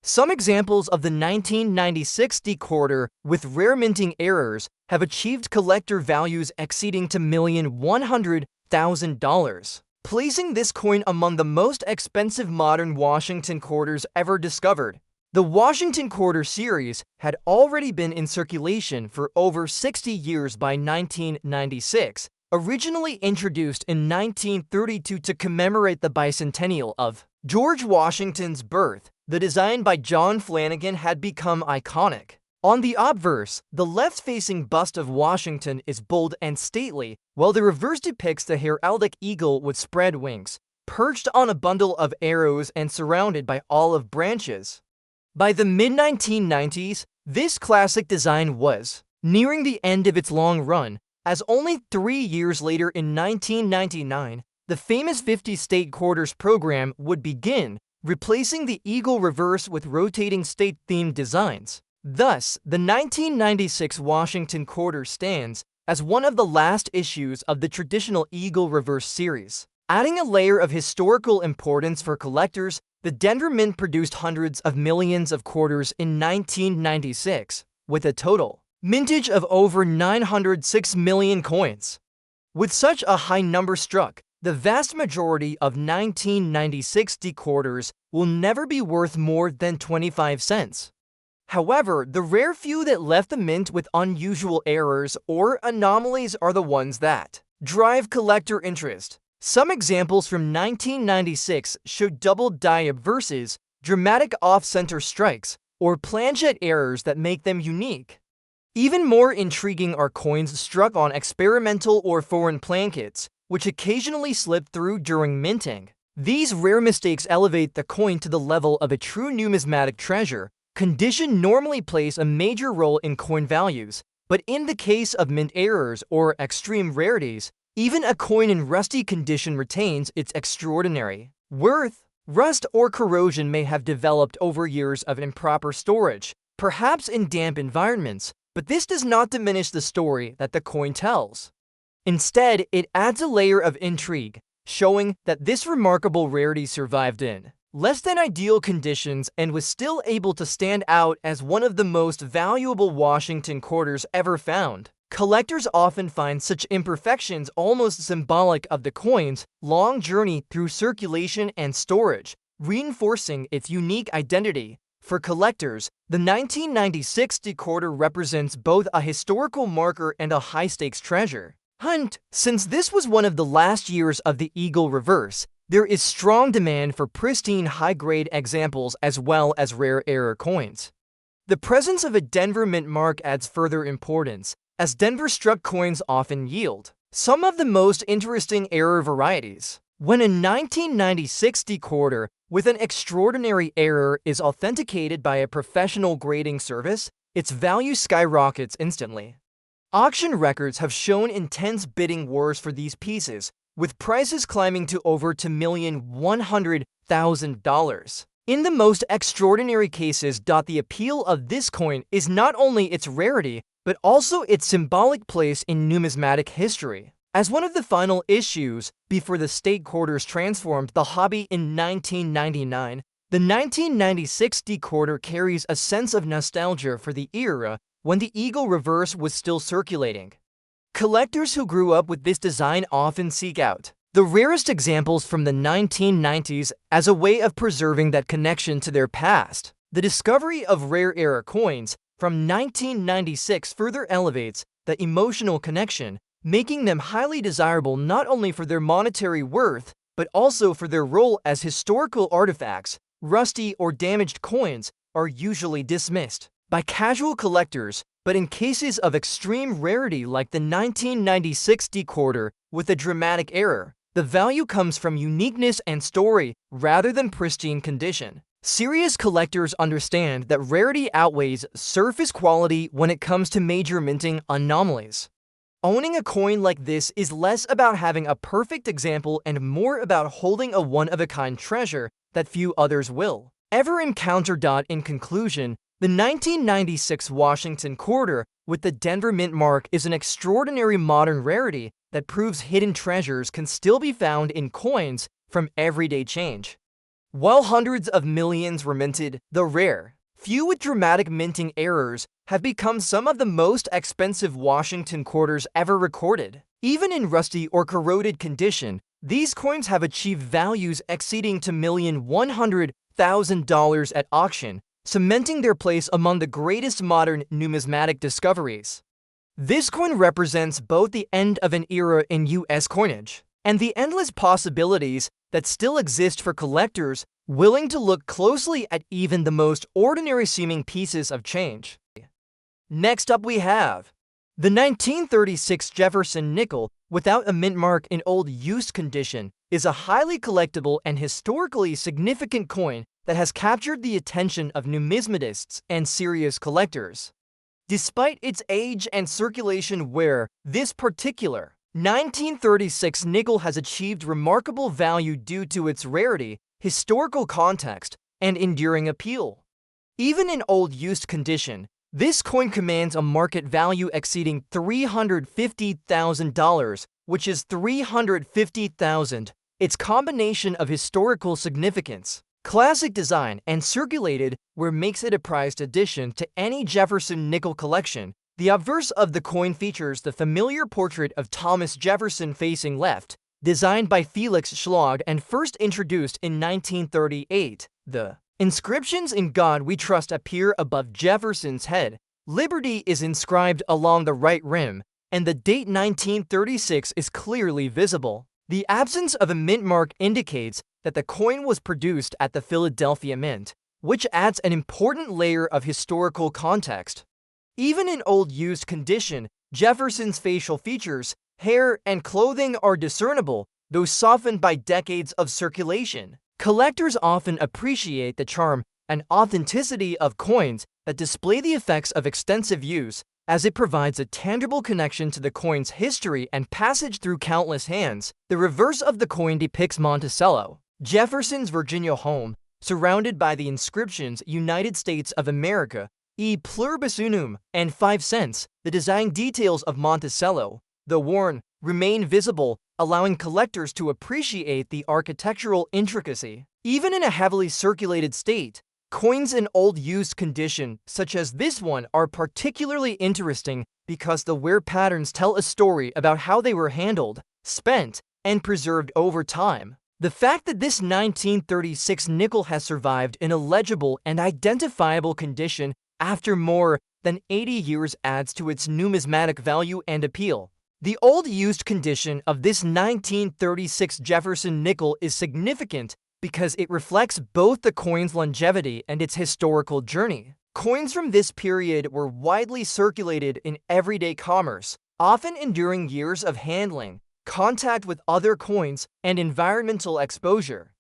Some examples of the 1996 quarter with rare minting errors have achieved collector values exceeding $1,100,000, placing this coin among the most expensive modern Washington quarters ever discovered. The Washington Quarter series had already been in circulation for over 60 years by 1996, originally introduced in 1932 to commemorate the bicentennial of George Washington's birth. The design by John Flanagan had become iconic. On the obverse, the left-facing bust of Washington is bold and stately, while the reverse depicts the heraldic eagle with spread wings, perched on a bundle of arrows and surrounded by olive branches. By the mid-1990s, this classic design was nearing the end of its long run, as only 3 years later in 1999, the famous 50-state quarters program would begin, replacing the eagle reverse with rotating state-themed designs. Thus, the 1996 Washington quarter stands as one of the last issues of the traditional eagle reverse series. Adding a layer of historical importance for collectors, the Denver Mint produced hundreds of millions of quarters in 1996, with a total mintage of over 906 million coins. With such a high number struck, the vast majority of 1996 quarters will never be worth more than 25 cents. However, the rare few that left the mint with unusual errors or anomalies are the ones that drive collector interest. Some examples from 1996 show double die obverses, dramatic off-center strikes, or planchette errors that make them unique. Even more intriguing are coins struck on experimental or foreign plankets, which occasionally slip through during minting. These rare mistakes elevate the coin to the level of a true numismatic treasure. Condition normally plays a major role in coin values, but in the case of mint errors or extreme rarities, even a coin in rusty condition retains its extraordinary worth. Rust or corrosion may have developed over years of improper storage, perhaps in damp environments, but this does not diminish the story that the coin tells. Instead, it adds a layer of intrigue, showing that this remarkable rarity survived in less than ideal conditions and was still able to stand out as one of the most valuable Washington quarters ever found. Collectors often find such imperfections almost symbolic of the coin's long journey through circulation and storage, reinforcing its unique identity. For collectors, the 1996 quarter represents both a historical marker and a high-stakes treasure hunt. Since this was one of the last years of the eagle reverse, there is strong demand for pristine high-grade examples as well as rare error coins. The presence of a Denver Mint mark adds further importance, as Denver-struck coins often yield some of the most interesting error varieties. When a 1996 quarter with an extraordinary error is authenticated by a professional grading service, its value skyrockets instantly. Auction records have shown intense bidding wars for these pieces, with prices climbing to over $2,100,000. In the most extraordinary cases, the appeal of this coin is not only its rarity, but also its symbolic place in numismatic history. As one of the final issues before the state quarters transformed the hobby in 1999, the 1996 quarter carries a sense of nostalgia for the era when the eagle reverse was still circulating. Collectors who grew up with this design often seek out the rarest examples from the 1990s as a way of preserving that connection to their past. The discovery of rare era coins from 1996 further elevates the emotional connection, making them highly desirable not only for their monetary worth, but also for their role as historical artifacts. Rusty or damaged coins are usually dismissed by casual collectors, but in cases of extreme rarity like the 1996 decorder with a dramatic error, the value comes from uniqueness and story rather than pristine condition. Serious collectors understand that rarity outweighs surface quality when it comes to major minting anomalies. Owning a coin like this is less about having a perfect example and more about holding a one-of-a-kind treasure that few others will ever encounter. In conclusion, the 1996 Washington quarter with the Denver Mint mark is an extraordinary modern rarity that proves hidden treasures can still be found in coins from everyday change. While hundreds of millions were minted, the rare few with dramatic minting errors have become some of the most expensive Washington quarters ever recorded. Even in rusty or corroded condition, these coins have achieved values exceeding $2,100,000 at auction, cementing their place among the greatest modern numismatic discoveries. This coin represents both the end of an era in U.S. coinage and the endless possibilities that still exist for collectors willing to look closely at even the most ordinary-seeming pieces of change. Next up we have the 1936 Jefferson nickel without a mint mark in old used condition is a highly collectible and historically significant coin that has captured the attention of numismatists and serious collectors. Despite its age and circulation wear, this particular 1936 nickel has achieved remarkable value due to its rarity, historical context, and enduring appeal. Even in old used condition, this coin commands a market value exceeding $350,000, which is $350,000. Its combination of historical significance, classic design, and circulated wear makes it a prized addition to any Jefferson nickel collection. The obverse of the coin features the familiar portrait of Thomas Jefferson facing left, designed by Felix Schlag and first introduced in 1938. The inscriptions "In God We Trust" appear above Jefferson's head. Liberty is inscribed along the right rim, and the date 1936 is clearly visible. The absence of a mint mark indicates that the coin was produced at the Philadelphia Mint, which adds an important layer of historical context. Even in old used condition, Jefferson's facial features, hair, and clothing are discernible, though softened by decades of circulation. Collectors often appreciate the charm and authenticity of coins that display the effects of extensive use, as it provides a tangible connection to the coin's history and passage through countless hands. The reverse of the coin depicts Monticello, Jefferson's Virginia home, surrounded by the inscriptions "United States of America, E pluribus unum," and 5 cents. The design details of Monticello, though worn, remain visible, allowing collectors to appreciate the architectural intricacy. Even in a heavily circulated state, coins in old used condition, such as this one, are particularly interesting because the wear patterns tell a story about how they were handled, spent, and preserved over time. The fact that this 1936 nickel has survived in a legible and identifiable condition after more than 80 years adds to its numismatic value and appeal. The old used condition of this 1936 Jefferson nickel is significant because it reflects both the coin's longevity and its historical journey. Coins from this period were widely circulated in everyday commerce, often enduring years of handling, contact with other coins, and environmental exposure.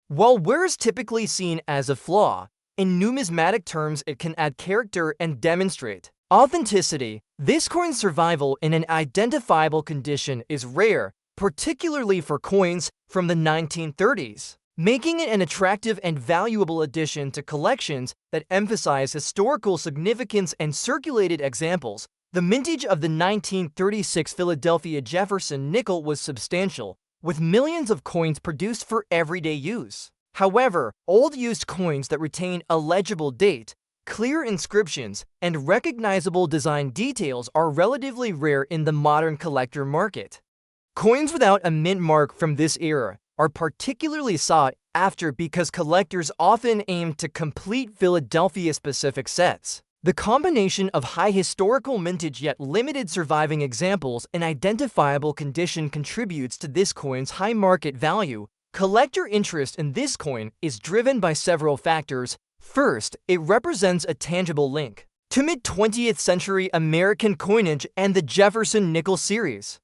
While wear is typically seen as a flaw, in numismatic terms it can add character and demonstrate authenticity. This coin's survival in an identifiable condition is rare, particularly for coins from the 1930s, making it an attractive and valuable addition to collections that emphasize historical significance and circulated examples. The mintage of the 1936 Philadelphia Jefferson nickel was substantial, with millions of coins produced for everyday use. However, old used coins that retain a legible date, clear inscriptions, and recognizable design details are relatively rare in the modern collector market. Coins without a mint mark from this era are particularly sought after because collectors often aim to complete Philadelphia-specific sets. The combination of high historical mintage yet limited surviving examples in identifiable condition contributes to this coin's high market value, Collector interest in this coin is driven by several factors. First, it represents a tangible link to mid-20th century American coinage and the Jefferson Nickels series.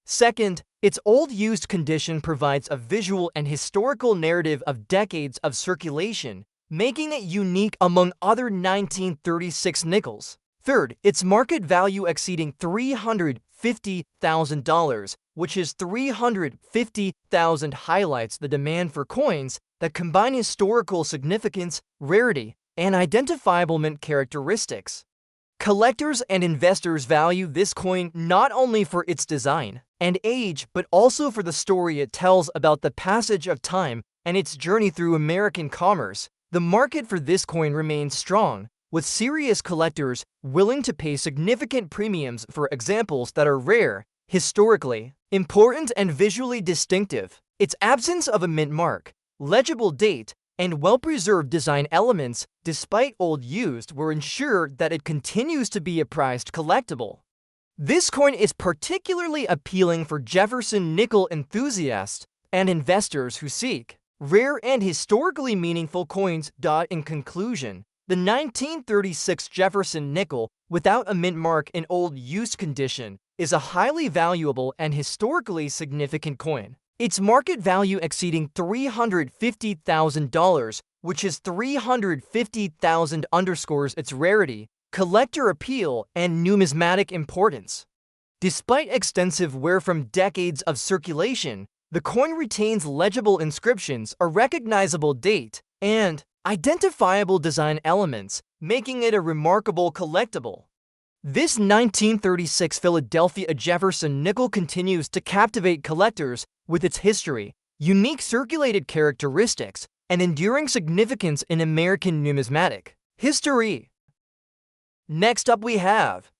Second, its old used condition provides a visual and historical narrative of decades of circulation, making it unique among other 1936 nickels. Third, its market value exceeding $350,000, which is $350,000, highlights the demand for coins that combine historical significance, rarity, and identifiable mint characteristics. Collectors and investors value this coin not only for its design and age, but also for the story it tells about the passage of time and its journey through American commerce. The market for this coin remains strong, with serious collectors willing to pay significant premiums for examples that are rare, historically important, and visually distinctive. Its absence of a mint mark, legible date, and well-preserved design elements, despite old used, will ensure that it continues to be a prized collectible. This coin is particularly appealing for Jefferson Nickels enthusiasts and investors who seek rare and historically meaningful coins. In conclusion, the 1936 Jefferson Nickels, without a mint mark in old used condition, is a highly valuable and historically significant coin. Its market value exceeding $350,000, which is $350,000, underscores its rarity, collector appeal, and numismatic importance. Despite extensive wear from decades of circulation, the coin retains legible inscriptions, a recognizable date, and identifiable design elements, making it a remarkable collectible. This 1936 Philadelphia Jefferson Nickels continues to captivate collectors with its history, unique circulated characteristics, and enduring significance in American numismatic history. Next up we have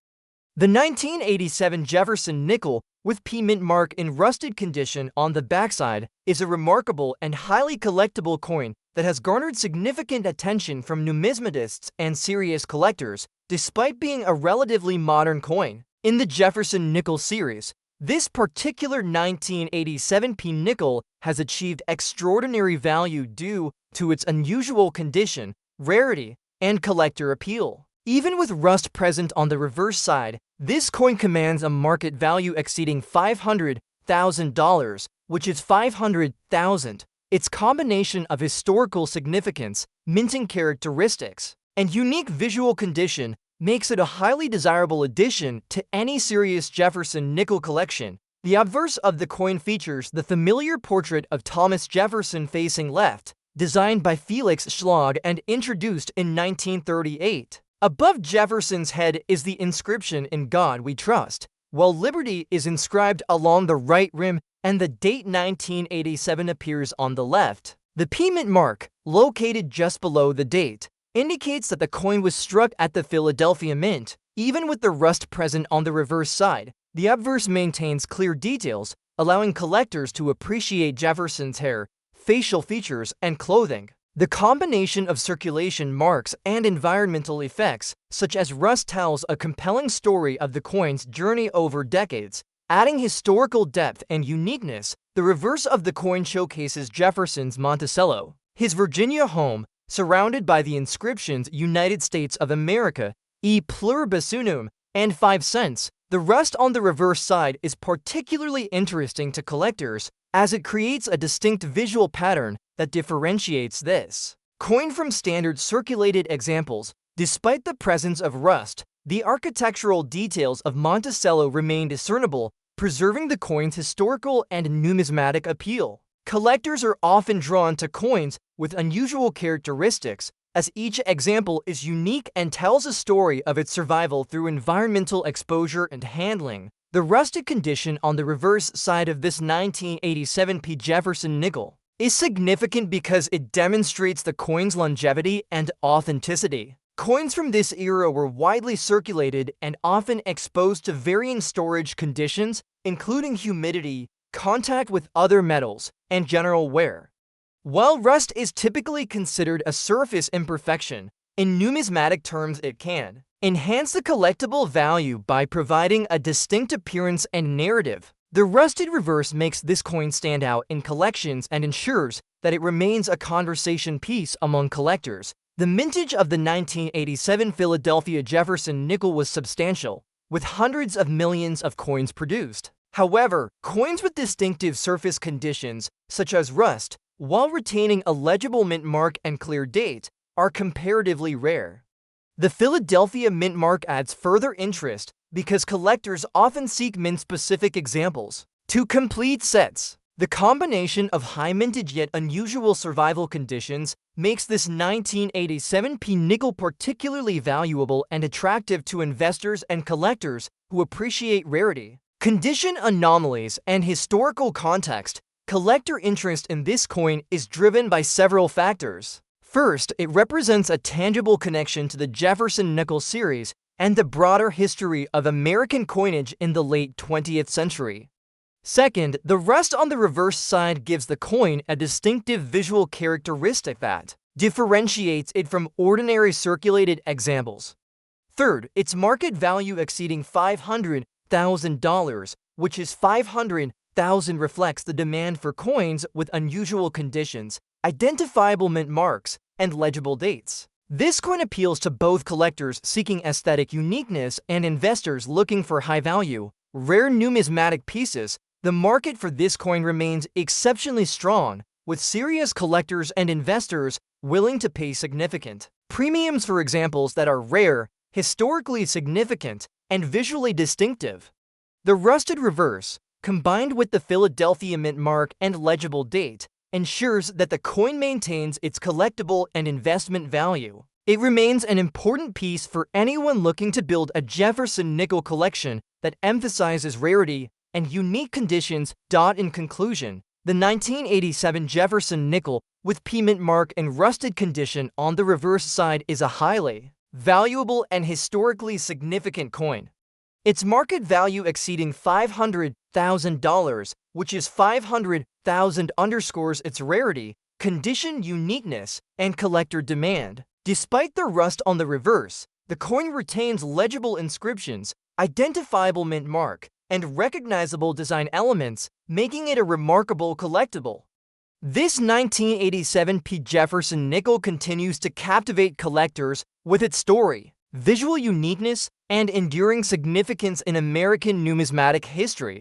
the 1987 Jefferson Nickels with P mint mark in rusted condition on the backside is a remarkable and highly collectible coin that has garnered significant attention from numismatists and serious collectors, despite being a relatively modern coin. In the Jefferson Nickels series, this particular 1987 P nickel has achieved extraordinary value due to its unusual condition, rarity, and collector appeal. Even with rust present on the reverse side, this coin commands a market value exceeding $500,000, which is $500,000. Its combination of historical significance, minting characteristics, and unique visual condition makes it a highly desirable addition to any serious Jefferson Nickels collection. The obverse of the coin features the familiar portrait of Thomas Jefferson facing left, designed by Felix Schlag and introduced in 1938. Above Jefferson's head is the inscription "In God We Trust," while Liberty is inscribed along the right rim and the date 1987 appears on the left. The P mint mark, located just below the date, indicates that the coin was struck at the Philadelphia Mint. Even with the rust present on the reverse side, the obverse maintains clear details, allowing collectors to appreciate Jefferson's hair, facial features, and clothing. The combination of circulation marks and environmental effects, such as rust, tells a compelling story of the coin's journey over decades, adding historical depth and uniqueness. The reverse of the coin showcases Jefferson's Monticello, his Virginia home, surrounded by the inscriptions "United States of America," "E pluribus unum," and 5 cents. The rust on the reverse side is particularly interesting to collectors, as it creates a distinct visual pattern that differentiates this coin from standard circulated examples. Despite the presence of rust, the architectural details of Monticello remain discernible, preserving the coin's historical and numismatic appeal. Collectors are often drawn to coins with unusual characteristics, as each example is unique and tells a story of its survival through environmental exposure and handling. The rusted condition on the reverse side of this 1987 P Jefferson Nickels is significant because it demonstrates the coin's longevity and authenticity. Coins from this era were widely circulated and often exposed to varying storage conditions, including humidity, contact with other metals, and general wear. While rust is typically considered a surface imperfection, in numismatic terms it can enhance the collectible value by providing a distinct appearance and narrative. The rusted reverse makes this coin stand out in collections and ensures that it remains a conversation piece among collectors. The mintage of the 1987 Philadelphia Jefferson nickel was substantial, with hundreds of millions of coins produced. However, coins with distinctive surface conditions, such as rust, while retaining a legible mint mark and clear date, are comparatively rare. The Philadelphia mint mark adds further interest because collectors often seek mint-specific examples. To complete sets, the combination of high mintage yet unusual survival conditions makes this 1987 P nickel particularly valuable and attractive to investors and collectors who appreciate rarity. Condition anomalies and historical context. Collector interest in this coin is driven by several factors. First, it represents a tangible connection to the Jefferson Nickels series and the broader history of American coinage in the late 20th century. Second, the rust on the reverse side gives the coin a distinctive visual characteristic that differentiates it from ordinary circulated examples. Third, its market value exceeding $500,000, which is $500,000, reflects the demand for coins with unusual conditions, identifiable mint marks, and legible dates. This coin appeals to both collectors seeking aesthetic uniqueness and investors looking for high-value, rare numismatic pieces. The market for this coin remains exceptionally strong, with serious collectors and investors willing to pay significant premiums for examples that are rare, historically significant, and visually distinctive. The rusted reverse, combined with the Philadelphia mint mark and legible date, ensures that the coin maintains its collectible and investment value. It remains an important piece for anyone looking to build a Jefferson nickel collection that emphasizes rarity and unique conditions. In conclusion, the 1987 Jefferson nickel with P mint mark and rusted condition on the reverse side is a highly valuable and historically significant coin. Its market value exceeding $500,000, which is $500,000, underscores its rarity, condition uniqueness, and collector demand. Despite the rust on the reverse, the coin retains legible inscriptions, identifiable mint mark, and recognizable design elements, making it a remarkable collectible. This 1987 P Jefferson nickel continues to captivate collectors with its story, visual uniqueness, and enduring significance in American numismatic history.